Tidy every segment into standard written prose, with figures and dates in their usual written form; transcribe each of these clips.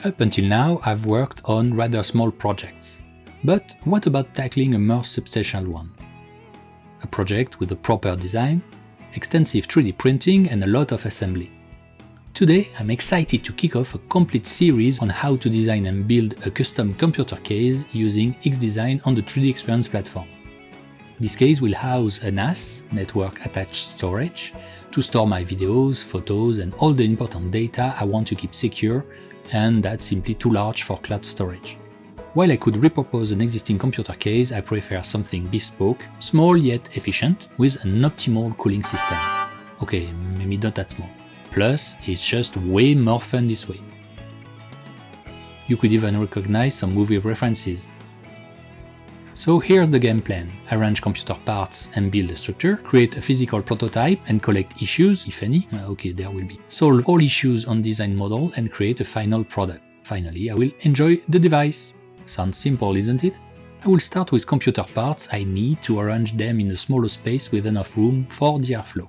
Up until now, I've worked on rather small projects. But what about tackling a more substantial one? A project with a proper design, extensive 3D printing and a lot of assembly. Today, I'm excited to kick off a complete series on how to design and build a custom computer case using xDesign on the 3D Experience platform. This case will house a NAS, network attached storage, to store my videos, photos and all the important data I want to keep secure, and that's simply too large for cloud storage. While I could repurpose an existing computer case, I prefer something bespoke, small yet efficient, with an optimal cooling system. Okay, maybe not that small. Plus, it's just way more fun this way. You could even recognize some movie references. So here's the game plan. Arrange computer parts and build a structure, create a physical prototype and collect issues, if any. Okay, there will be. Solve all issues on design model and create a final product. Finally, I will enjoy the device. Sounds simple, isn't it? I will start with computer parts I need to arrange them in a smaller space with enough room for the airflow.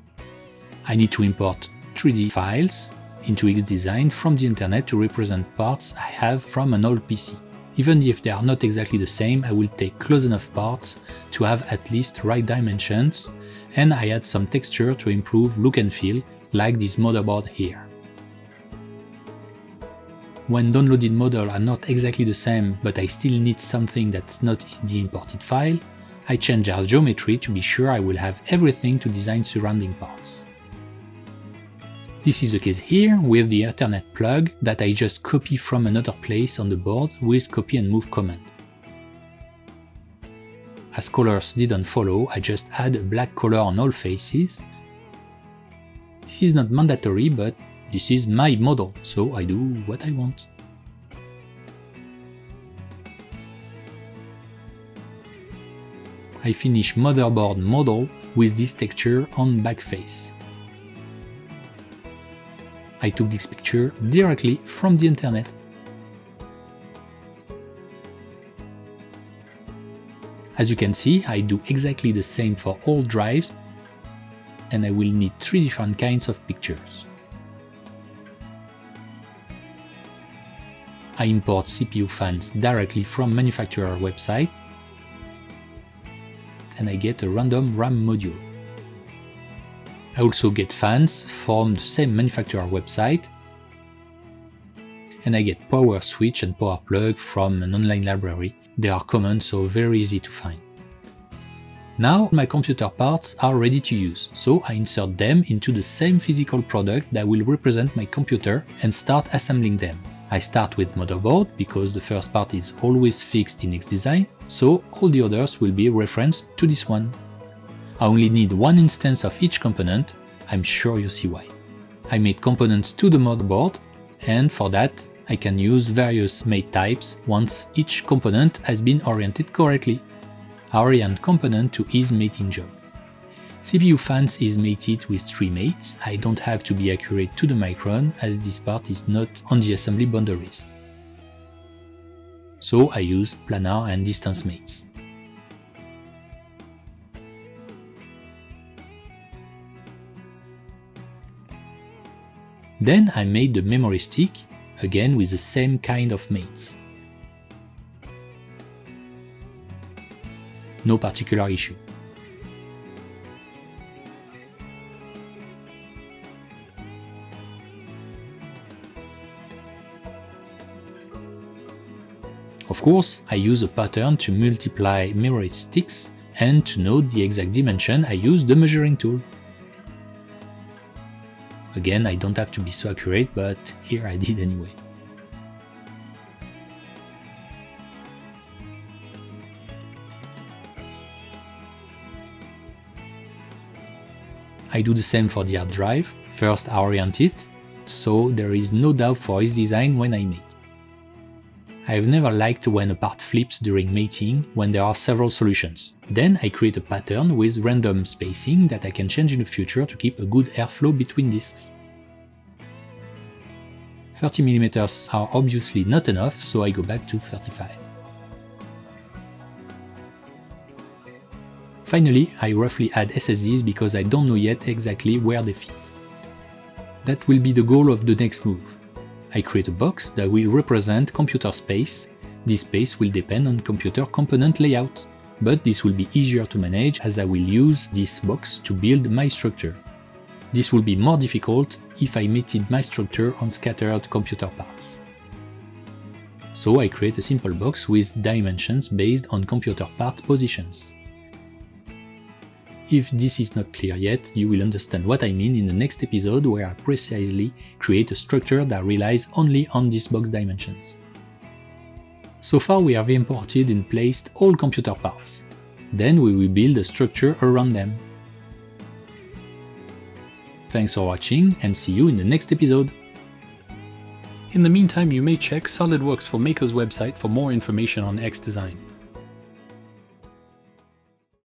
I need to import 3D files into xDesign from the internet to represent parts I have from an old PC. Even if they are not exactly the same, I will take close enough parts to have at least right dimensions, and I add some texture to improve look and feel, like this motherboard here. When downloaded models are not exactly the same, but I still need something that's not in the imported file, I change their geometry to be sure I will have everything to design surrounding parts. This is the case here with the Ethernet plug that I just copy from another place on the board with copy and move command. As colors didn't follow, I just add a black color on all faces. This is not mandatory, but this is my model, so I do what I want. I finish motherboard model with this texture on back face. I took this picture directly from the internet. As you can see, I do exactly the same for all drives, and I will need 3 different kinds of pictures. I import CPU fans directly from manufacturer website, and I get a random RAM module. I also get fans from the same manufacturer website, and I get power switch and power plug from an online library. They are common, so very easy to find. Now my computer parts are ready to use, so I insert them into the same physical product that will represent my computer and start assembling them. I start with motherboard because the first part is always fixed in xDesign, so all the others will be referenced to this one. I only need one instance of each component, I'm sure you see why. I made components to the motherboard, and for that I can use various mate types once each component has been oriented correctly. I orient component to his mating job. CPU fans is mated with 3 mates. I don't have to be accurate to the micron as this part is not on the assembly boundaries. So I use planar and distance mates. Then I made the memory stick, again with the same kind of mates. No particular issue. Of course, I use a pattern to multiply memory sticks, and to note the exact dimension I use the measuring tool. Again, I don't have to be so accurate, but here I did anyway. I do the same for the hard drive. First I orient it, so there is no doubt for xDesign when I mate. I've never liked when a part flips during mating when there are several solutions. Then I create a pattern with random spacing that I can change in the future to keep a good airflow between disks. 30mm are obviously not enough, so I go back to 35. Finally, I roughly add SSDs because I don't know yet exactly where they fit. That will be the goal of the next move. I create a box that will represent computer space. This space will depend on computer component layout, but this will be easier to manage as I will use this box to build my structure. This will be more difficult if I meted my structure on scattered computer parts. So I create a simple box with dimensions based on computer part positions. If this is not clear yet, you will understand what I mean in the next episode where I precisely create a structure that relies only on these box dimensions. So far we have imported and placed all computer parts. Then we will build a structure around them. Thanks for watching and see you in the next episode. In the meantime, you may check SOLIDWORKS for Maker's website for more information on xDesign.